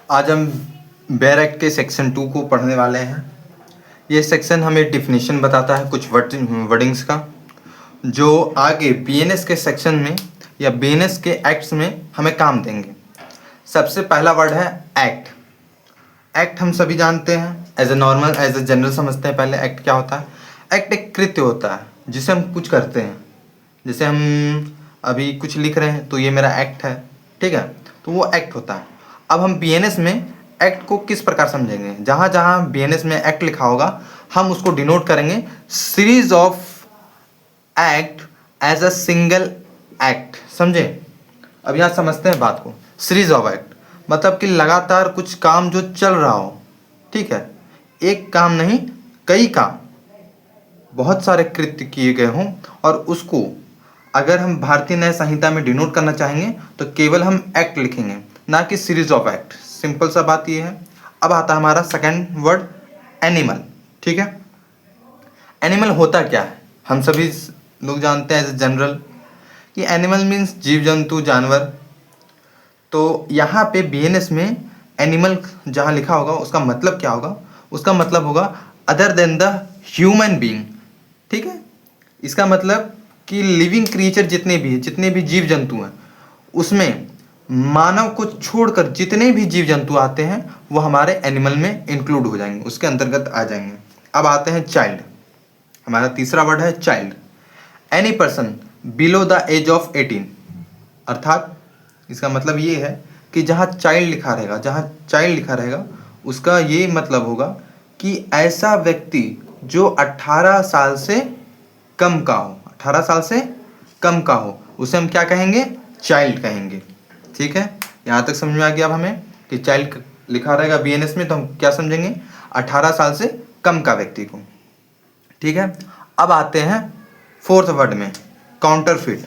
आज हम bare act के सेक्शन 2 को पढ़ने वाले हैं। ये सेक्शन हमें डिफिनीशन बताता है कुछ वर्डिंग्स का, जो आगे बीएनएस के सेक्शन में या बीएनएस के एक्ट्स में हमें काम देंगे। सबसे पहला वर्ड है एक्ट। एक्ट हम सभी जानते हैं, as a normal as a general समझते हैं। पहले एक्ट क्या होता है? एक्ट एक कृत्य होता है जिसे हम कुछ करते हैं। जैसे हम अभी कुछ लिख रहे हैं तो ये मेरा एक्ट है, ठीक है, तो वो एक्ट होता है। अब हम बीएनएस में एक्ट को किस प्रकार समझेंगे? जहाँ जहाँ बीएनएस में एक्ट लिखा होगा हम उसको डिनोट करेंगे series of act as a single act. समझे? अब यहाँ समझते हैं बात को। सीरीज ऑफ एक्ट मतलब कि लगातार कुछ काम जो चल रहा हो, ठीक है, एक काम नहीं कई काम, बहुत सारे कृत्य किए गए हों, और उसको अगर हम भारतीय न्याय संहिता में डिनोट करना चाहेंगे तो केवल हम एक्ट लिखेंगे, ना कि सीरीज ऑफ एक्ट। सिंपल सा बात ये है। अब आता है हमारा सेकंड वर्ड एनिमल, ठीक है। एनिमल होता क्या है? हम सभी लोग जानते हैं एज ए जनरल कि एनिमल मीन्स जीव जंतु जानवर। तो यहाँ पे बीएनएस में एनिमल जहाँ लिखा होगा उसका मतलब क्या होगा? उसका मतलब होगा other than the human being, ठीक है। इसका मतलब कि लिविंग क्रिएचर जितने भी जीव जंतु हैं उसमें मानव को छोड़कर जितने भी जीव जंतु आते हैं वो हमारे एनिमल में इंक्लूड हो जाएंगे, उसके अंतर्गत आ जाएंगे। अब आते हैं चाइल्ड। हमारा तीसरा वर्ड है child. Any person below the age of 18, अर्थात इसका मतलब ये है कि जहाँ चाइल्ड लिखा रहेगा उसका ये मतलब होगा कि ऐसा व्यक्ति जो 18 साल से कम का हो, 18 साल से कम का हो, उसे हम क्या कहेंगे? चाइल्ड कहेंगे, ठीक है। यहाँ तक समझ में आ गया अब हमें कि चाइल्ड लिखा रहेगा बीएनएस में तो हम क्या समझेंगे? 18 साल से कम का व्यक्ति को, ठीक है। अब आते हैं फोर्थ वर्ड में काउंटरफिट।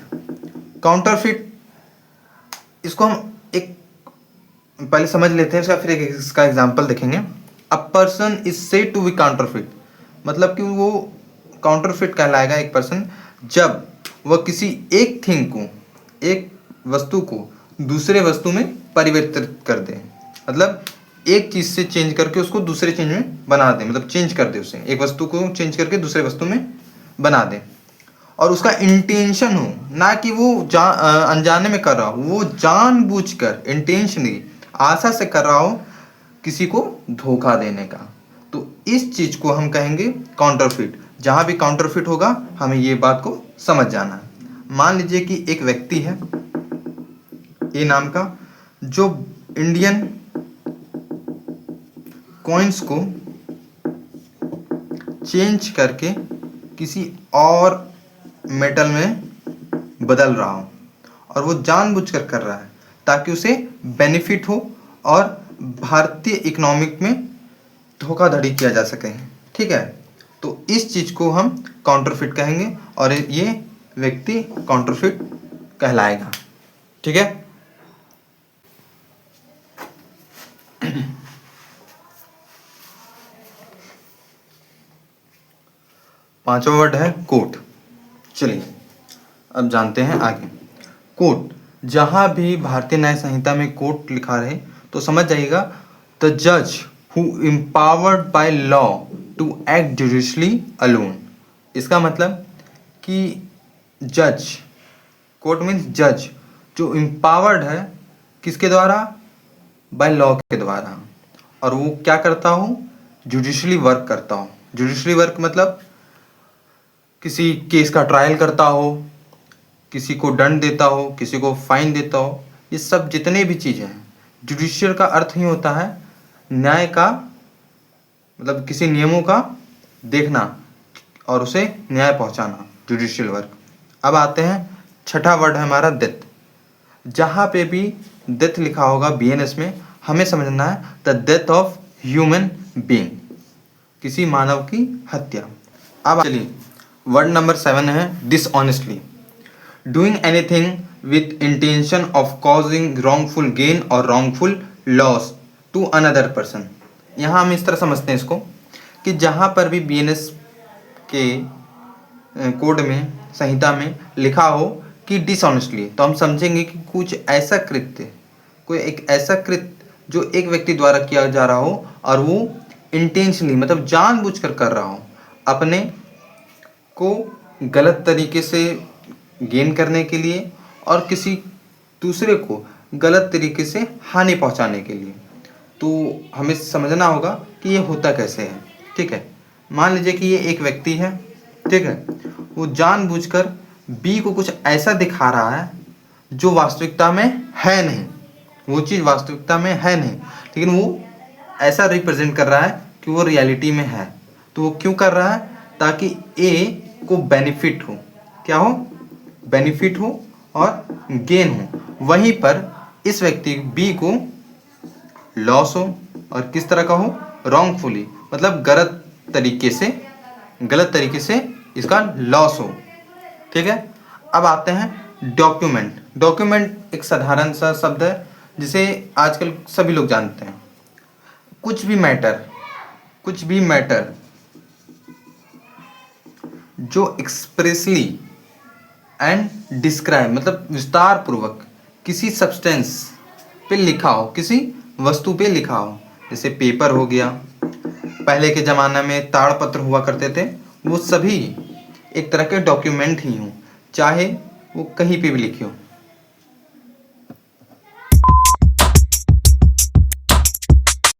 काउंटरफिट इसको हम एक पहले समझ लेते हैं, फिर इसका एग्जाम्पल देखेंगे। A person is said to be counterfeit, मतलब कि वो काउंटरफिट कहलाएगा एक पर्सन जब वह किसी एक थिंग को, एक वस्तु को दूसरे वस्तु में परिवर्तित कर दे। मतलब एक चीज से चेंज करके उसको दूसरे चीज में बना दे, मतलब चेंज कर दे, उसे एक वस्तु को चेंज करके दूसरे वस्तु में बना दे, और उसका इंटेंशन हो, ना कि वो अनजाने में कर रहा हो, वो जानबूझकर इंटेंशनली आशा से कर रहा हो किसी को धोखा देने का। तो इस चीज को हम कहेंगे काउंटरफिट। जहां भी काउंटरफिट होगा हमें ये बात को समझ जाना है। मान लीजिए कि एक व्यक्ति है ए नाम का, जो इंडियन कॉइन्स को चेंज करके किसी और मेटल में बदल रहा हो, और वो जानबूझकर कर रहा है ताकि उसे बेनिफिट हो और भारतीय इकोनॉमिक में धोखाधड़ी किया जा सके, ठीक है। तो इस चीज को हम काउंटरफिट कहेंगे और ये व्यक्ति काउंटरफिट कहलाएगा, ठीक है। पांचवा वर्ड है कोर्ट। चलिए अब जानते हैं आगे। कोर्ट, जहां भी भारतीय न्याय संहिता में कोर्ट लिखा रहे तो समझ जाइएगा द जज who empowered by law to act judicially alone. इसका मतलब कि जज, कोर्ट मीन्स जज जो एम्पावर्ड है किसके द्वारा? बाय लॉ के द्वारा, और वो क्या करता हो? जुडिशली वर्क करता हो। जुडिशली वर्क मतलब किसी केस का ट्रायल करता हो, किसी को दंड देता हो, किसी को फाइन देता हो। ये सब जितने भी चीज़ें हैं, जुडिशियल का अर्थ ही होता है न्याय का, मतलब किसी नियमों का देखना और उसे न्याय पहुंचाना, जुडिशियल वर्क। अब आते हैं छठा वर्ड है हमारा डेथ। जहाँ पे भी डेथ लिखा होगा बीएनएस में हमें समझना है the death of human being, किसी मानव की हत्या। अब चलिए वर्ड नंबर 7 है dishonestly. Doing anything with intention of causing wrongful gain और wrongful loss to another person. यहाँ हम इस तरह समझते हैं इसको कि जहाँ पर भी बीएनएस के कोड में, संहिता में लिखा हो कि डिसऑनेस्टली, तो हम समझेंगे कि कुछ ऐसा कृत्य, कोई एक ऐसा कृत्य जो एक व्यक्ति द्वारा किया जा रहा हो और वो इंटेंशनली मतलब जानबूझकर कर रहा हो, अपने को गलत तरीके से गेन करने के लिए और किसी दूसरे को गलत तरीके से हानि पहुंचाने के लिए। तो हमें समझना होगा कि ये होता कैसे है। ठीक है, मान लीजिए कि ये एक व्यक्ति है, ठीक है, वो जानबूझकर बी को कुछ ऐसा दिखा रहा है जो वास्तविकता में है नहीं, वो चीज़ वास्तविकता में है नहीं, लेकिन वो ऐसा रिप्रेजेंट कर रहा है कि वो रियलिटी में है। तो वो क्यों कर रहा है? ताकि ए को बेनिफिट हो, क्या हो? बेनिफिट हो और गेन हो। वहीं पर इस व्यक्ति बी को लॉस हो, और किस तरह का हो? रॉन्गफुली, मतलब गलत तरीके से इसका लॉस हो। ठीक है, अब आते हैं डॉक्यूमेंट। डॉक्यूमेंट एक साधारण सा शब्द है जिसे आजकल सभी लोग जानते हैं। कुछ भी मैटर जो एक्सप्रेसली एंड डिस्क्राइब मतलब विस्तार पूर्वक किसी सब्सटेंस पे लिखा हो, किसी वस्तु पे लिखा हो, जैसे पेपर हो गया, पहले के ज़माने में ताड़पत्र हुआ करते थे, वो सभी एक तरह के डॉक्यूमेंट ही हों, चाहे वो कहीं पे भी लिखे हो।